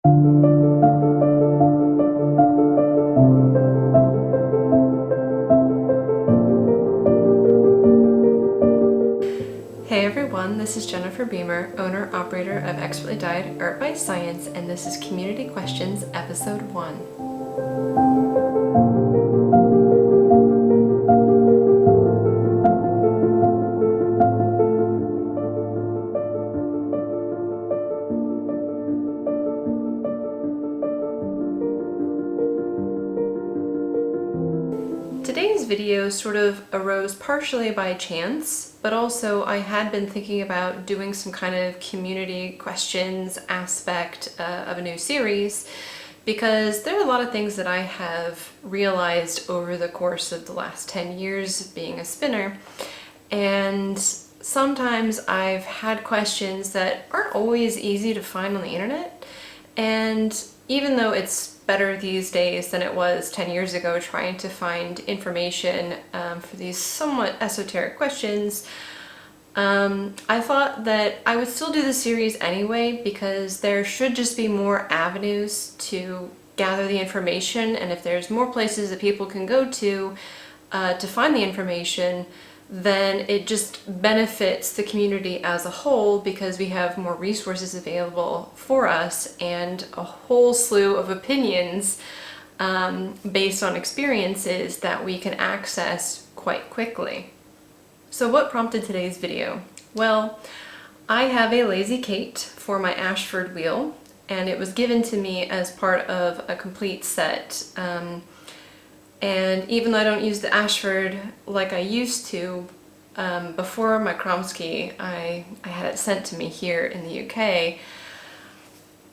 Hey everyone, this is Jennifer Beamer, owner-operator of ExpertlyDyed Art by Science, and this is Community Questions, Episode 1. Today's video sort of arose partially by chance, but also I had been thinking about doing some kind of community questions aspect of a new series, because there are a lot of things that I have realized over the course of the last 10 years being a spinner, and sometimes I've had questions that aren't always easy to find on the internet, and even though it's better these days than it was 10 years ago trying to find information for these somewhat esoteric questions, I thought that I would still do the series anyway, because there should just be more avenues to gather the information, and if there's more places that people can go to find the information, then it just benefits the community as a whole, because we have more resources available for us and a whole slew of opinions based on experiences that we can access quite quickly. So what prompted today's video? Well, I have a Lazy Kate for my Ashford wheel, and it was given to me as part of a complete set. And even though I don't use the Ashford like I used to, before my Kromski, I had it sent to me here in the UK,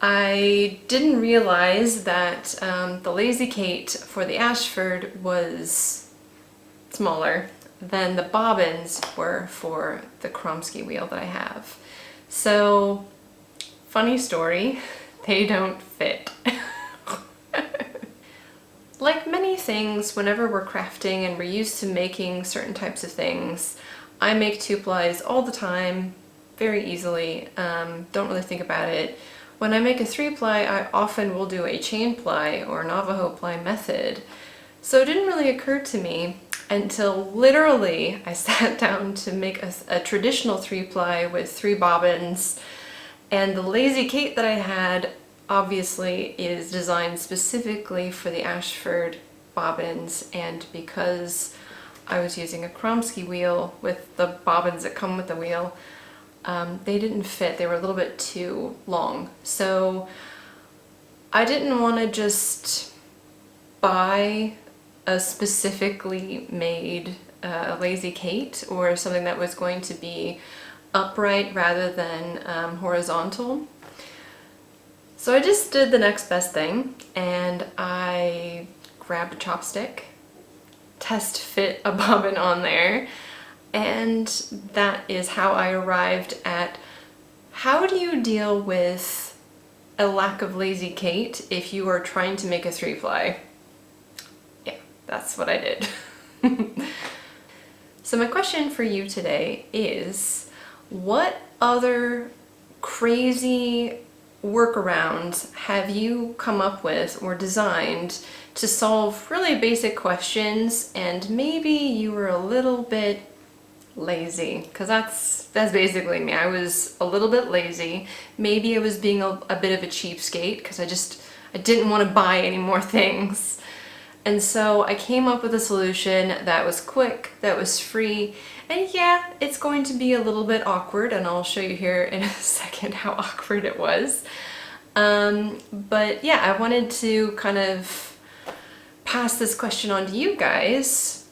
I didn't realize that the Lazy Kate for the Ashford was smaller than the bobbins were for the Kromski wheel that I have. So, funny story, they don't fit. Like many things, whenever we're crafting and we're used to making certain types of things, I make 2-plies all the time, very easily, don't really think about it. When I make a 3-ply, I often will do a chain ply or Navajo ply method. So it didn't really occur to me until literally I sat down to make a traditional 3-ply with 3 bobbins, and the Lazy Kate that I had obviously is designed specifically for the Ashford bobbins, and because I was using a Kromski wheel with the bobbins that come with the wheel, they didn't fit. They were a little bit too long. So I didn't want to just buy a specifically made Lazy Kate or something that was going to be upright rather than horizontal. So I just did the next best thing, and I grabbed a chopstick, test fit a bobbin on there, and that is how I arrived at how do you deal with a lack of Lazy Kate if you are trying to make a 3-ply. Yeah, that's what I did. So my question for you today is, what other crazy workarounds have you come up with or designed to solve really basic questions, and maybe you were a little bit lazy? Because that's basically me. I was a little bit lazy. Maybe I was being a bit of a cheapskate because I didn't want to buy any more things. And so I came up with a solution that was quick, that was free, and yeah, it's going to be a little bit awkward, and I'll show you here in a second how awkward it was. But yeah, I wanted to kind of pass this question on to you guys.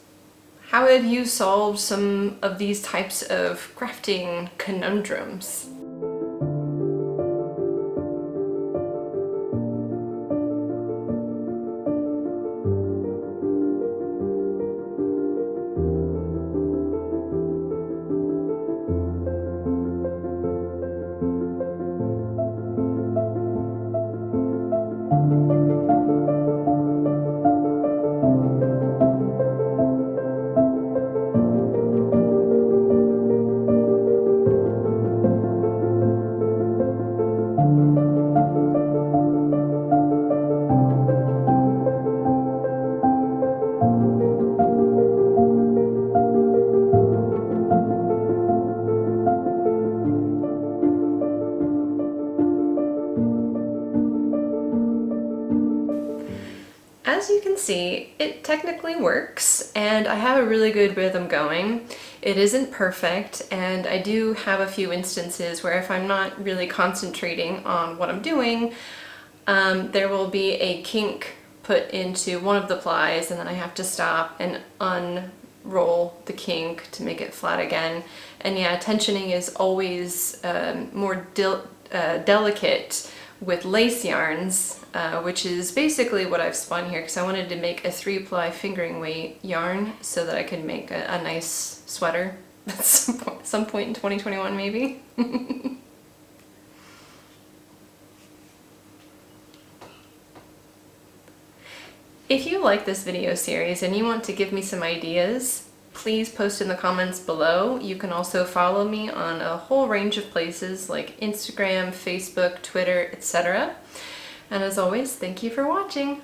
How have you solved some of these types of crafting conundrums? As you can see, it technically works, and I have a really good rhythm going. It isn't perfect, and I do have a few instances where if I'm not really concentrating on what I'm doing, there will be a kink put into one of the plies, and then I have to stop and unroll the kink to make it flat again. And yeah, tensioning is always more delicate with lace yarns, which is basically what I've spun here, because I wanted to make a 3-ply fingering weight yarn so that I could make a nice sweater at some point in 2021 maybe. If you like this video series and you want to give me some ideas, please post in the comments below. You can also follow me on a whole range of places like Instagram, Facebook, Twitter, etc. And as always, thank you for watching!